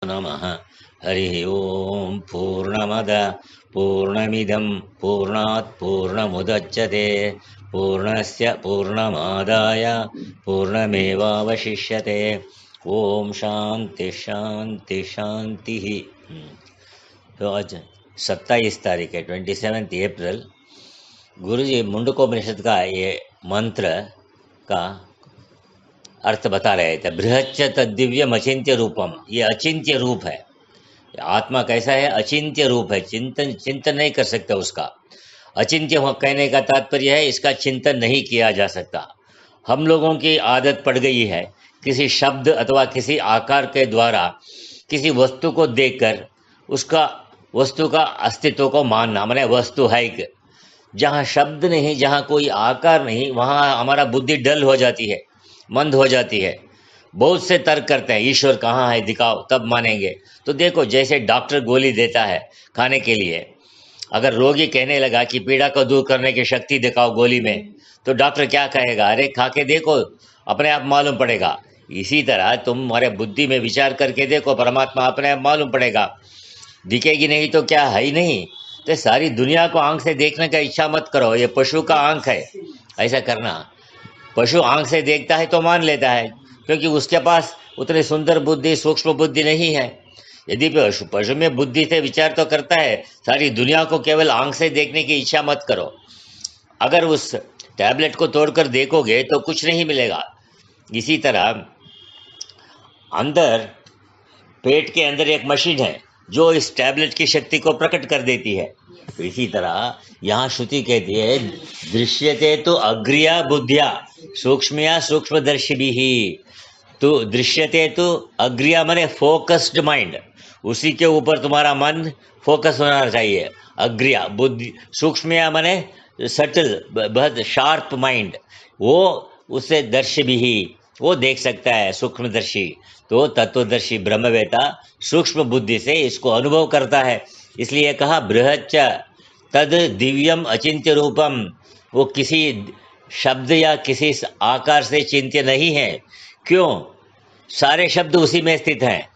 नमः। हरि ओम। पूर्णमद पूर्णमिदं पूर्णात् पूर्णमुदच्यते पूर्णस्य पूर्णमादाय पूर्णमेवावशिष्यते। ओम शांति शांति शांति। तो आज 27 तारीख है, 27 अप्रैल। गुरुजी मुंडकोपनिषद का ये मंत्र का अर्थ बता रहे थे। बृहच्च तद्दिव्यम अचिंत्य रूपम, ये अचिंत्य रूप है। आत्मा कैसा है? अचिंत्य रूप है, चिंतन नहीं कर सकते उसका। अचिंत्य कहने का तात्पर्य है इसका चिंतन नहीं किया जा सकता। हम लोगों की आदत पड़ गई है किसी शब्द अथवा किसी आकार के द्वारा किसी वस्तु को देखकर उसका वस्तु का अस्तित्व को मानना, माने वस्तु है कि जहाँ शब्द नहीं, जहाँ कोई आकार नहीं, वहाँ हमारा बुद्धि डल हो जाती है, मंद हो जाती है। बहुत से तर्क करते हैं ईश्वर कहाँ है दिखाओ तब मानेंगे। तो देखो, जैसे डॉक्टर गोली देता है खाने के लिए, अगर रोगी कहने लगा कि पीड़ा को दूर करने की शक्ति दिखाओ गोली में, तो डॉक्टर क्या कहेगा? अरे खा के देखो, अपने आप मालूम पड़ेगा। इसी तरह तुम हमारे बुद्धि में विचार करके देखो, परमात्मा अपने आप मालूम पड़ेगा। दिखेगी नहीं तो क्या है ही नहीं। तो सारी दुनिया को आंख से देखने का इच्छा मत करो, ये पशु का आंख है ऐसा करना। पशु आंख से देखता है तो मान लेता है, क्योंकि उसके पास उतनी सुंदर बुद्धि, सूक्ष्म बुद्धि नहीं है। यदि पशु में बुद्धि से विचार तो करता है। सारी दुनिया को केवल आंख से देखने की इच्छा मत करो। अगर उस टैबलेट को तोड़कर देखोगे तो कुछ नहीं मिलेगा। इसी तरह अंदर, पेट के अंदर एक मशीन है जो इस टैबलेट की शक्ति को प्रकट कर देती है। तो इसी तरह यहाँ श्रुति कहती है, दृश्यते तो अग्रिया बुद्धिया सूक्ष्मया सूक्ष्मदर्शी भी ही। तो दृश्यते तो अग्रिया माने फोकस्ड माइंड, उसी के ऊपर तुम्हारा मन फोकस होना चाहिए। अग्रिया बुद्धि, सूक्ष्मया माने सटल, बहुत शार्प माइंड, वो उससे दर्शी भी ही, वो देख सकता है, सूक्ष्मदर्शी। तो तत्वदर्शी ब्रह्मवेता सूक्ष्म बुद्धि से इसको अनुभव करता है। इसलिए कहा बृहच्च तद दिव्यम अचिंत्य रूपम, वो किसी शब्द या किसी आकार से चिंत्य नहीं है। क्यों? सारे शब्द उसी में स्थित हैं,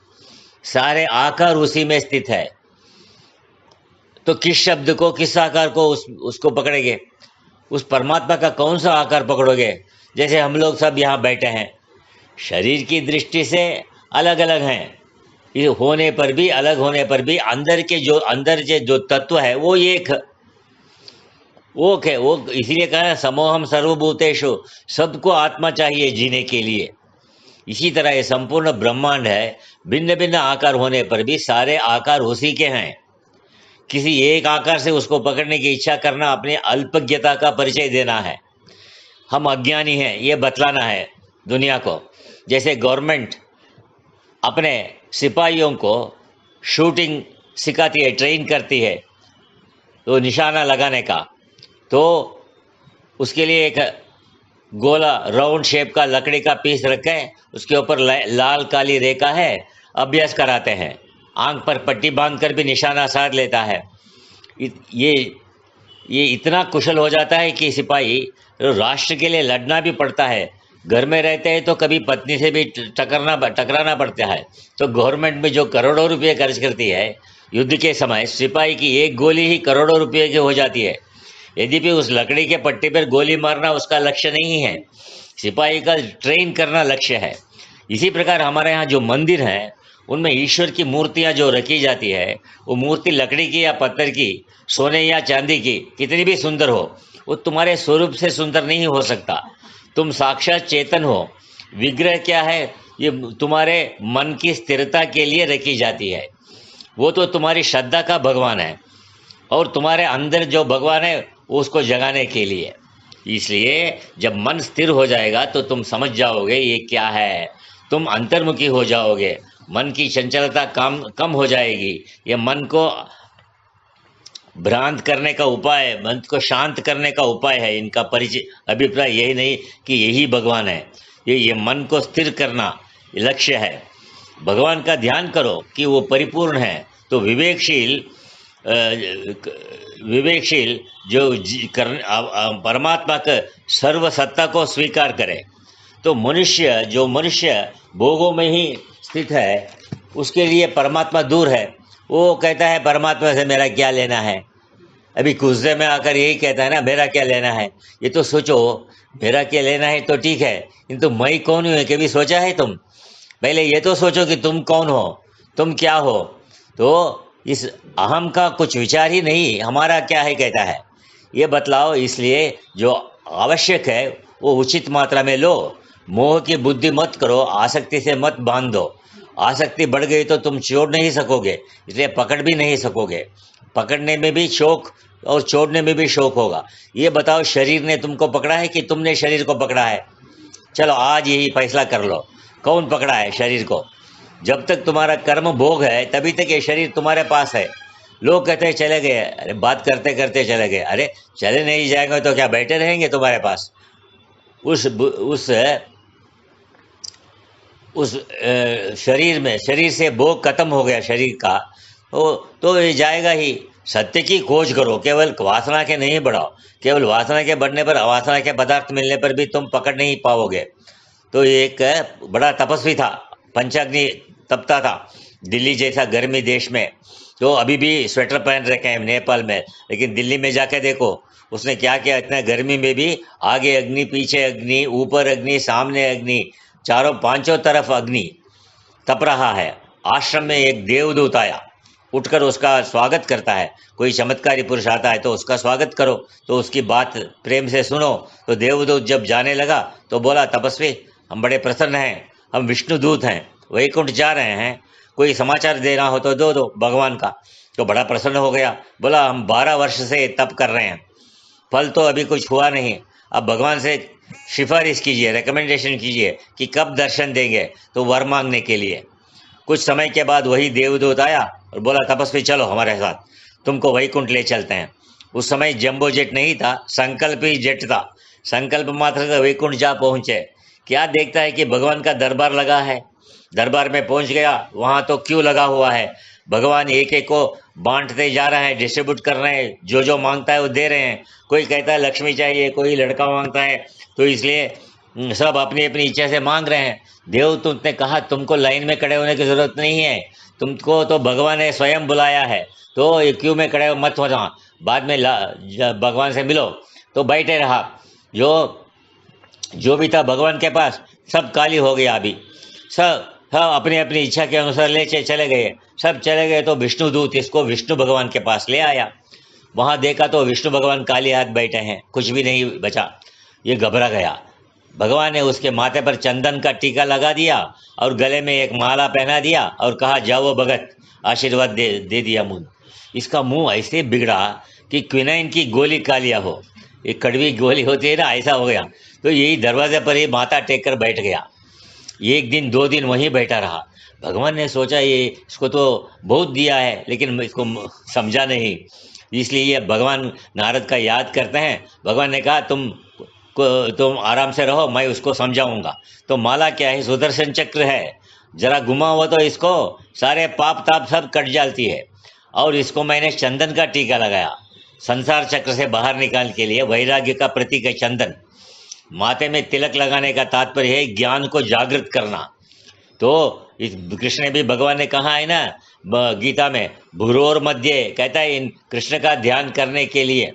सारे आकार उसी में स्थित है। तो किस शब्द को, किस आकार को उसको पकड़ेंगे? उस परमात्मा का कौन सा आकार पकड़ोगे? जैसे हम लोग सब यहाँ बैठे हैं, शरीर की दृष्टि से अलग अलग हैं, ये होने पर भी, अलग होने पर भी अंदर के जो तत्व है वो एक वो है। वो इसीलिए कहा समोहम सर्वभूतेषु, सबको आत्मा चाहिए जीने के लिए। इसी तरह ये संपूर्ण ब्रह्मांड है, भिन्न भिन्न आकार होने पर भी सारे आकार उसी के हैं। किसी एक आकार से उसको पकड़ने की इच्छा करना अपनी अल्पज्ञता का परिचय देना है। हम अज्ञानी हैं ये बतलाना है दुनिया को। जैसे गवर्नमेंट अपने सिपाहियों को शूटिंग सिखाती है, ट्रेन करती है, तो निशाना लगाने का, तो उसके लिए एक गोला राउंड शेप का लकड़ी का पीस रखे, उसके ऊपर लाल काली रेखा है, अभ्यास कराते हैं। आंख पर पट्टी बांधकर भी निशाना साध लेता है। ये इतना कुशल हो जाता है कि सिपाही राष्ट्र के लिए लड़ना भी पड़ता है। घर में रहते हैं तो कभी पत्नी से भी टकराना पड़ता है। तो गवर्नमेंट में जो करोड़ों रुपये खर्च करती है युद्ध के समय, सिपाही की एक गोली ही करोड़ों रुपये की हो जाती है। यदि भी उस लकड़ी के पट्टी पर गोली मारना उसका लक्ष्य नहीं है, सिपाही का ट्रेन करना लक्ष्य है। इसी प्रकार हमारे यहाँ जो मंदिर हैं उनमें ईश्वर की मूर्तियाँ जो रखी जाती है, वो मूर्ति लकड़ी की या पत्थर की, सोने या चांदी की, कितनी भी सुंदर हो, वो तुम्हारे स्वरूप से सुंदर नहीं हो सकता। तुम साक्षात चेतन हो। विग्रह क्या है? ये तुम्हारे मन की स्थिरता के लिए रखी जाती है। वो तो तुम्हारी श्रद्धा का भगवान है, और तुम्हारे अंदर जो भगवान है उसको जगाने के लिए। इसलिए जब मन स्थिर हो जाएगा तो तुम समझ जाओगे ये क्या है, तुम अंतर्मुखी हो जाओगे, मन की चंचलता कम हो जाएगी। ये मन को भ्रांत करने का उपाय, मन को शांत करने का उपाय है। इनका परिचय अभिप्राय यही नहीं कि यही भगवान है, ये मन को स्थिर करना लक्ष्य है। भगवान का ध्यान करो कि वो परिपूर्ण है। तो विवेकशील जो परमात्मा के सर्वसत्ता को स्वीकार करे। तो मनुष्य भोगों में ही स्थित है, उसके लिए परमात्मा दूर है। वो कहता है परमात्मा से मेरा क्या लेना है। अभी गुस्से में आकर यही कहता है ना, मेरा क्या लेना है। ये तो सोचो, मेरा क्या लेना है तो ठीक है, किंतु मैं कौन हूँ कभी सोचा है तुम? पहले ये तो सोचो कि तुम कौन हो, तुम क्या हो। तो इस अहम का कुछ विचार ही नहीं, हमारा क्या है कहता है, ये बतलाओ। इसलिए जो आवश्यक है वो उचित मात्रा में लो। मोह की बुद्धि मत करो, आसक्ति से मत बांध दो। आसक्ति बढ़ गई तो तुम छोड़ नहीं सकोगे, इसलिए पकड़ भी नहीं सकोगे। पकड़ने में भी शौक और छोड़ने में भी शौक होगा। ये बताओ, शरीर ने तुमको पकड़ा है कि तुमने शरीर को पकड़ा है? चलो आज यही फैसला कर लो, कौन पकड़ा है शरीर को। जब तक तुम्हारा कर्म भोग है तभी तक ये शरीर तुम्हारे पास है। लोग कहते हैं चले गए, अरे बात करते करते चले गए। अरे चले नहीं जाएंगे तो क्या बैठे रहेंगे तुम्हारे पास? उस शरीर में, शरीर से भोग खत्म हो गया शरीर का, तो ये जाएगा ही। सत्य की खोज करो, केवल वासना के नहीं बढ़ाओ। केवल वासना के बढ़ने पर, अवासना के पदार्थ मिलने पर भी तुम पकड़ नहीं पाओगे। तो एक बड़ा तपस्वी था, पंचाग्नि तपता था दिल्ली जैसा गर्मी देश में। तो अभी भी स्वेटर पहन रखे हैं नेपाल में, लेकिन दिल्ली में जाके देखो उसने क्या किया। इतना गर्मी में भी आगे अग्नि, पीछे अग्नि, ऊपर अग्नि, सामने अग्नि, चारों पांचों तरफ अग्नि तप रहा है। आश्रम में एक देवदूत आया, उठकर उसका स्वागत करता है। कोई चमत्कारी पुरुष आता है तो उसका स्वागत करो, तो उसकी बात प्रेम से सुनो। तो देवदूत जब जाने लगा तो बोला, तपस्वी हम बड़े प्रसन्न हैं, हम विष्णुदूत हैं, वैकुंठ जा रहे हैं, कोई समाचार देना हो तो दो भगवान का। तो बड़ा प्रसन्न हो गया, बोला हम 12 वर्ष से तप कर रहे हैं, फल तो अभी कुछ हुआ नहीं। अब भगवान से सिफारिश कीजिए, रिकमेंडेशन कीजिए कि कब दर्शन देंगे, तो वर मांगने के लिए। कुछ समय के बाद वही देवदूत आया और बोला, तपस्वी चलो हमारे साथ, तुमको वैकुंठ ले चलते हैं। उस समय जंबो जेट नहीं था, संकल्प ही जेट था। संकल्प मात्र से वैकुंठ जा पहुंचे। क्या देखता है कि भगवान का दरबार लगा है। दरबार में पहुंच गया, वहां तो क्यों लगा हुआ है। भगवान एक एक को बांटते जा रहे हैं, डिस्ट्रीब्यूट कर रहे हैं, जो जो मांगता है वो दे रहे हैं। कोई कहता है लक्ष्मी चाहिए, कोई लड़का मांगता है, तो इसलिए सब अपनी अपनी इच्छा से मांग रहे हैं। देवदूत ने कहा, तुमको लाइन में खड़े होने की जरूरत नहीं है, तुमको तो भगवान ने स्वयं बुलाया है, तो ये क्यों में खड़े हो मत हो जाओ, बाद में भगवान से मिलो। तो बैठे रहा। जो भी था भगवान के पास सब खाली हो गया। अभी सब अपनी अपनी इच्छा के अनुसार ले चले गए, सब चले गए। तो विष्णुदूत इसको विष्णु भगवान के पास ले आया। वहां देखा तो विष्णु भगवान खाली हाथ बैठे हैं, कुछ भी नहीं बचा। ये घबरा गया। भगवान ने उसके माथे पर चंदन का टीका लगा दिया और गले में एक माला पहना दिया और कहा, जाओ भगत, आशीर्वाद दे दिया मुंह। इसका मुंह ऐसे बिगड़ा कि क्विनाइन की गोली खा लिया हो। एक कड़वी गोली होती है ना, ऐसा हो गया। तो यही दरवाजे पर ही माथा टेक कर बैठ गया। एक दिन 2 दिन वहीं बैठा रहा। भगवान ने सोचा ये इसको तो बहुत दिया है लेकिन इसको समझा नहीं, इसलिए ये भगवान नारद का याद करते हैं। भगवान ने कहा, तुम आराम से रहो, मैं उसको समझाऊंगा। तो माला क्या है? सुदर्शन चक्र है। जरा घुमाओ तो इसको सारे पाप ताप सब कट जाती है। और इसको मैंने चंदन का टीका लगाया, संसार चक्र से बाहर निकालने के लिए। वैराग्य का प्रतीक है चंदन। माथे में तिलक लगाने का तात्पर्य है ज्ञान को जागृत करना। तो इस कृष्ण ने भी, भगवान ने कहा है ना गीता में, भ्रूर मध्य, कहता है इन कृष्ण का ध्यान करने के लिए।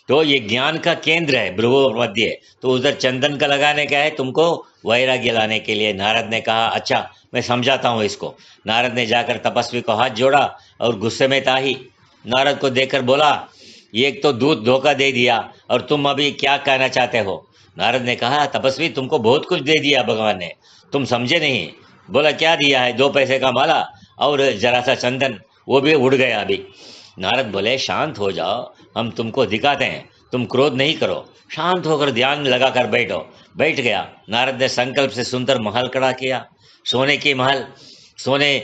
तो ये ज्ञान का केंद्र है भ्रूर मध्य। तो उधर चंदन का लगाने का है तुमको वैराग्य लाने के लिए। नारद ने कहा, अच्छा मैं समझाता हूँ इसको। नारद ने जाकर तपस्वी को हाथ जोड़ा और गुस्से में था ही नारद को देखकर बोला, एक तो दूध धोखा दे दिया और तुम अभी क्या कहना चाहते हो? नारद ने कहा, तपस्वी तुमको बहुत कुछ दे दिया भगवान ने, तुम समझे नहीं। बोला, क्या दिया है? 2 पैसे का माला और जरा सा चंदन, वो भी उड़ गया अभी। नारद बोले, शांत हो जाओ, हम तुमको दिखाते हैं, तुम क्रोध नहीं करो, शांत होकर ध्यान लगाकर बैठो। बैठ गया। नारद ने संकल्प से सुंदर महल खड़ा किया। सोने की महल, सोने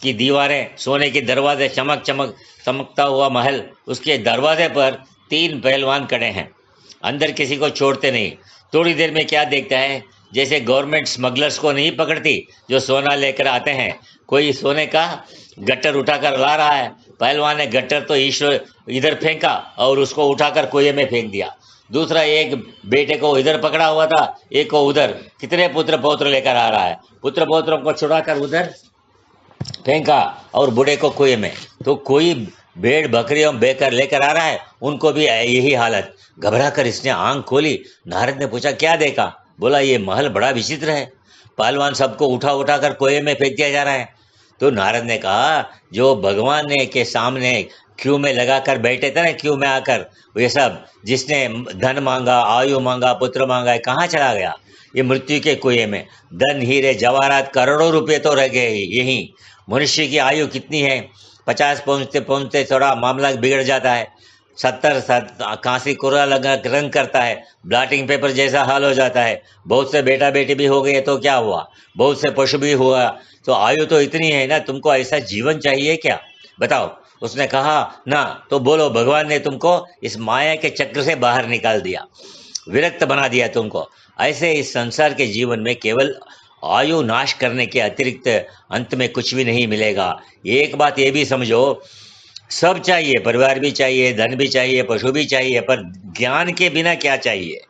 की दीवारें, सोने के दरवाजे, चमकता हुआ महल। उसके दरवाजे पर 3 पहलवान खड़े हैं, अंदर किसी को छोड़ते नहीं। थोड़ी देर में क्या देखता है, जैसे गवर्नमेंट स्मगलर्स को नहीं पकड़ती जो सोना लेकर आते हैं, कोई सोने का गट्टर उठाकर ला रहा है। पहलवान ने गट्टर तो ईश्वर इधर फेंका और उसको उठाकर कुएं में फेंक दिया। दूसरा एक बेटे को इधर पकड़ा हुआ था, एक को उधर। कितने पुत्र पौत्र लेकर आ रहा है, पुत्र पौत्रों को छुड़ाकर उधर फेंका और बूढ़े को कुएं में। तो कोई भेड़ बकरियों बेकर लेकर आ रहा है, उनको भी यही हालत। घबरा कर इसने आंख खोली। नारद ने पूछा क्या देखा? बोला ये महल बड़ा विचित्र है, पहलवान सबको उठा उठा कर कुएं में फेंक दिया जा रहा है। तो नारद ने कहा जो भगवान ने के सामने क्यू में लगा कर बैठे थे ना, क्यू में आकर, ये सब जिसने धन मांगा, आयु मांगा, पुत्र मांगा है, कहाँ चला गया? ये मृत्यु के कुएं में। धन हीरे जवाहरात करोड़ों रुपए तो रह गए यहीं। मनुष्य की आयु कितनी है? 50 पहुंचते पहुंचते थोड़ा मामला बिगड़ जाता है। 70 खांसी कुर्रा लगा रंग करता है, ब्लॉटिंग पेपर जैसा हाल हो जाता है। बहुत से बेटा बेटी भी हो गए तो क्या हुआ, बहुत से पशु भी हुआ। तो आयु तो इतनी है ना, तुमको ऐसा जीवन चाहिए क्या? बताओ। उसने कहा ना। तो बोलो भगवान ने तुमको इस माया के चक्र से बाहर निकाल दिया, विरक्त बना दिया तुमको। ऐसे इस संसार के जीवन में केवल आयु नाश करने के अतिरिक्त अंत में कुछ भी नहीं मिलेगा। एक बात ये भी समझो, सब चाहिए, परिवार भी चाहिए, धन भी चाहिए, पशु भी चाहिए, पर ज्ञान के बिना क्या चाहिए?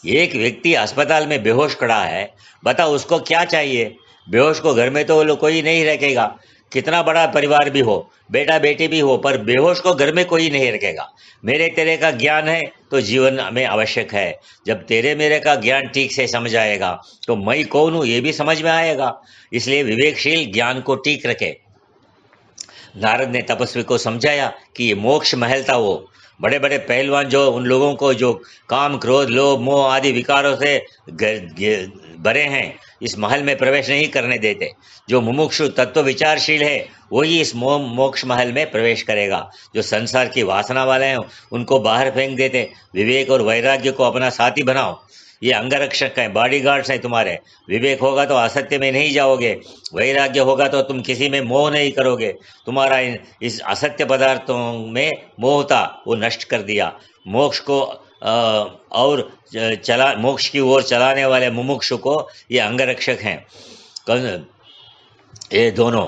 एक व्यक्ति अस्पताल में बेहोश खड़ा है, बताओ उसको क्या चाहिए? बेहोश को घर में तो वो लोग कोई नहीं रखेगा, कितना बड़ा परिवार भी हो, बेटा बेटी भी हो, पर बेहोश को घर में कोई नहीं रखेगा। मेरे तेरे का ज्ञान है तो जीवन में आवश्यक है। जब तेरे मेरे का ज्ञान ठीक से समझ आएगा तो मैं कौन हूँ ये भी समझ में आएगा। इसलिए विवेकशील ज्ञान को ठीक रखे। नारद ने तपस्वी को समझाया कि ये मोक्ष महल था। वो बड़े बड़े पहलवान जो उन लोगों को जो काम क्रोध लोभ मोह आदि विकारों से भरे हैं, इस महल में प्रवेश नहीं करने देते। जो मुमुक्षु तत्व विचारशील है वही इस मोक्ष महल में प्रवेश करेगा। जो संसार की वासना वाले हैं उनको बाहर फेंक देते। विवेक और वैराग्य को अपना साथी बनाओ। ये अंगरक्षक हैं, बॉडीगार्ड्स हैं तुम्हारे। विवेक होगा तो असत्य में नहीं जाओगे, वैराग्य होगा तो तुम किसी में मोह नहीं करोगे। तुम्हारा इस असत्य पदार्थों में मोह था, वो नष्ट कर दिया। मोक्ष को और चला मोक्ष की ओर चलाने वाले मुमुक्षु को ये अंगरक्षक हैं, ये दोनों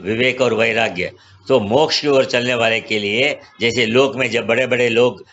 विवेक और वैराग्य। तो मोक्ष की ओर चलने वाले के लिए, जैसे लोक में जब बड़े बड़े लोग